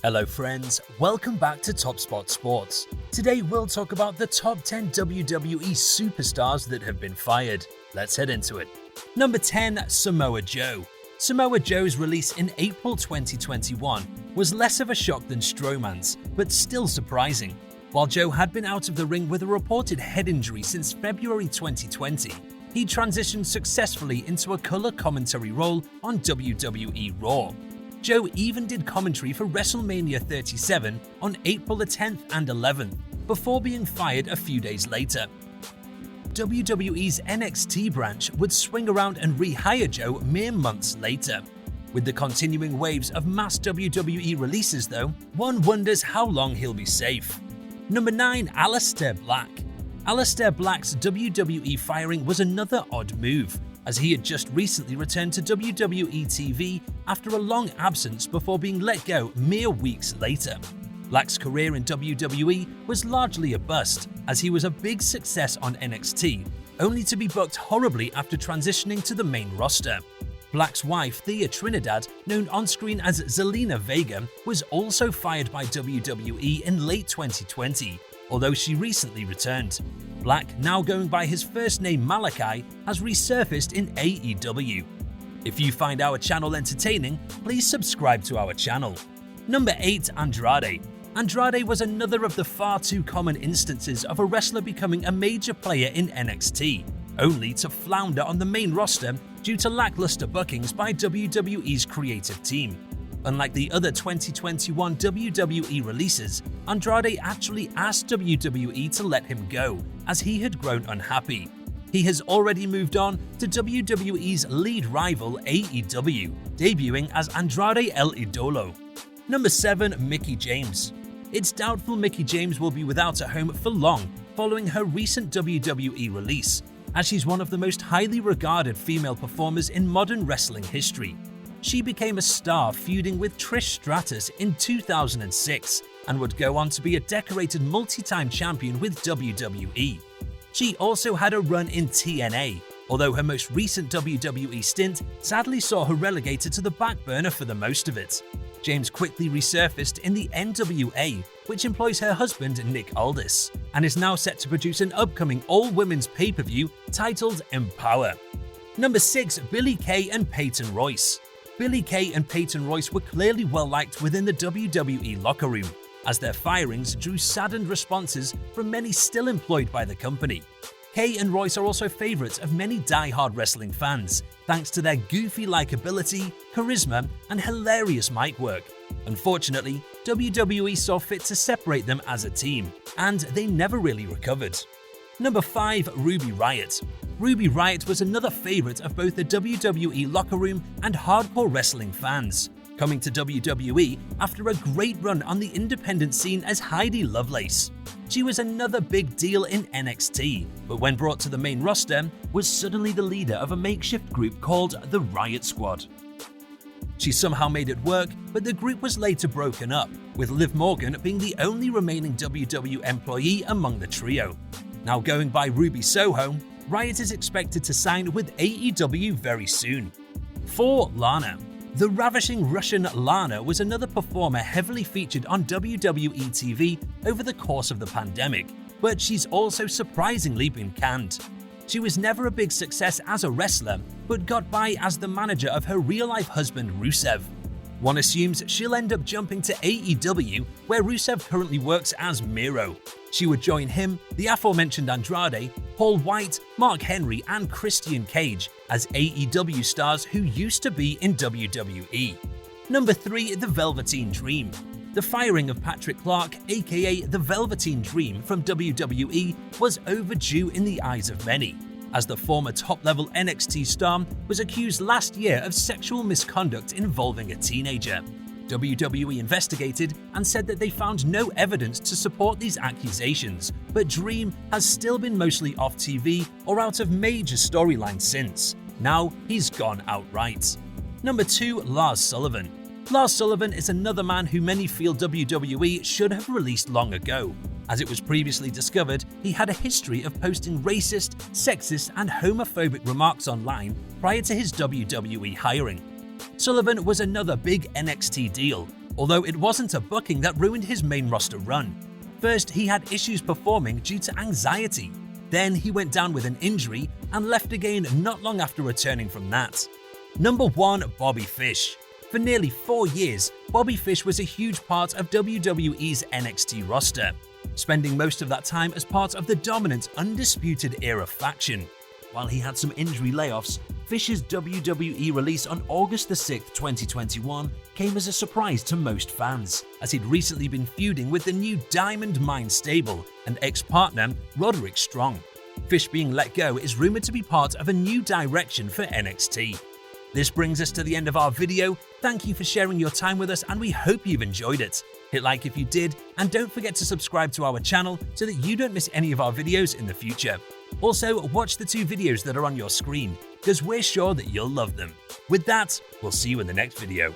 Hello friends, welcome back to Top Spot Sports. Today we'll talk about the top 10 WWE superstars that have been fired. Let's head into it. Number 10, Samoa Joe. Samoa Joe's release in April 2021 was less of a shock than Strowman's, but still surprising. While Joe had been out of the ring with a reported head injury since February 2020, he transitioned successfully into a color commentary role on WWE Raw. Joe even did commentary for WrestleMania 37 on April the 10th and 11th, before being fired a few days later. WWE's NXT branch would swing around and rehire Joe mere months later. With the continuing waves of mass WWE releases though, one wonders how long he'll be safe. Number 9, Aleister Black. Aleister Black's WWE firing was another odd move, as he had just recently returned to WWE TV after a long absence before being let go mere weeks later. Black's career in WWE was largely a bust, as he was a big success on NXT, only to be booked horribly after transitioning to the main roster. Black's wife, Thea Trinidad, known on-screen as Zelina Vega, was also fired by WWE in late 2020, although she recently returned. Black, now going by his first name Malachi, has resurfaced in AEW. If you find our channel entertaining, please subscribe to our channel. Number 8, Andrade. Andrade was another of the far too common instances of a wrestler becoming a major player in NXT, only to flounder on the main roster due to lackluster bookings by WWE's creative team. Unlike the other 2021 WWE releases, Andrade actually asked WWE to let him go, as he had grown unhappy. He has already moved on to WWE's lead rival AEW, debuting as Andrade El Idolo. Number 7, Mickie James. It's doubtful Mickie James will be without a home for long following her recent WWE release, as she's one of the most highly regarded female performers in modern wrestling history. She became a star feuding with Trish Stratus in 2006 and would go on to be a decorated multi-time champion with WWE. She also had a run in TNA, although her most recent WWE stint sadly saw her relegated to the back burner for the most of it. James quickly resurfaced in the NWA, which employs her husband Nick Aldis, and is now set to produce an upcoming all-women's pay-per-view titled Empower. Number 6, Billie Kay and Peyton Royce. Billie Kay and Peyton Royce were clearly well-liked within the WWE locker room, as their firings drew saddened responses from many still employed by the company. Kay and Royce are also favorites of many die-hard wrestling fans, thanks to their goofy likability, charisma, and hilarious mic work. Unfortunately, WWE saw fit to separate them as a team, and they never really recovered. Number 5, Ruby Riott. Ruby Riott was another favorite of both the WWE locker room and hardcore wrestling fans, coming to WWE after a great run on the independent scene as Heidi Lovelace. She was another big deal in NXT, but when brought to the main roster, was suddenly the leader of a makeshift group called the Riott Squad. She somehow made it work, but the group was later broken up, with Liv Morgan being the only remaining WWE employee among the trio. Now going by Ruby Soho, Riott is expected to sign with AEW very soon. 4, Lana. The ravishing Russian Lana was another performer heavily featured on WWE TV over the course of the pandemic, but she's also surprisingly been canned. She was never a big success as a wrestler, but got by as the manager of her real-life husband Rusev. One assumes she'll end up jumping to AEW, where Rusev currently works as Miro. She would join him, the aforementioned Andrade, Paul White, Mark Henry, and Christian Cage as AEW stars who used to be in WWE. Number 3, The Velveteen Dream. The firing of Patrick Clark, aka The Velveteen Dream, from WWE was overdue in the eyes of many, as the former top-level NXT star was accused last year of sexual misconduct involving a teenager. WWE investigated and said that they found no evidence to support these accusations, but Dream has still been mostly off TV or out of major storylines since. Now he's gone outright. Number 2, Lars Sullivan. Lars Sullivan is another man who many feel WWE should have released long ago, as it was previously discovered he had a history of posting racist, sexist, and homophobic remarks online prior to his WWE hiring. Sullivan was another big NXT deal, although it wasn't a booking that ruined his main roster run. First, he had issues performing due to anxiety. Then he went down with an injury and left again not long after returning from that. Number 1. Bobby Fish. For nearly 4 years, Bobby Fish was a huge part of WWE's NXT roster, spending most of that time as part of the dominant Undisputed Era faction. While he had some injury layoffs, Fish's WWE release on August 6, 2021 came as a surprise to most fans, as he'd recently been feuding with the new Diamond Mine stable and ex-partner Roderick Strong. Fish being let go is rumored to be part of a new direction for NXT. This brings us to the end of our video. Thank you for sharing your time with us, and we hope you've enjoyed it. Hit like if you did, and don't forget to subscribe to our channel so that you don't miss any of our videos in the future. Also, watch the 2 videos that are on your screen, because we're sure that you'll love them. With that, we'll see you in the next video.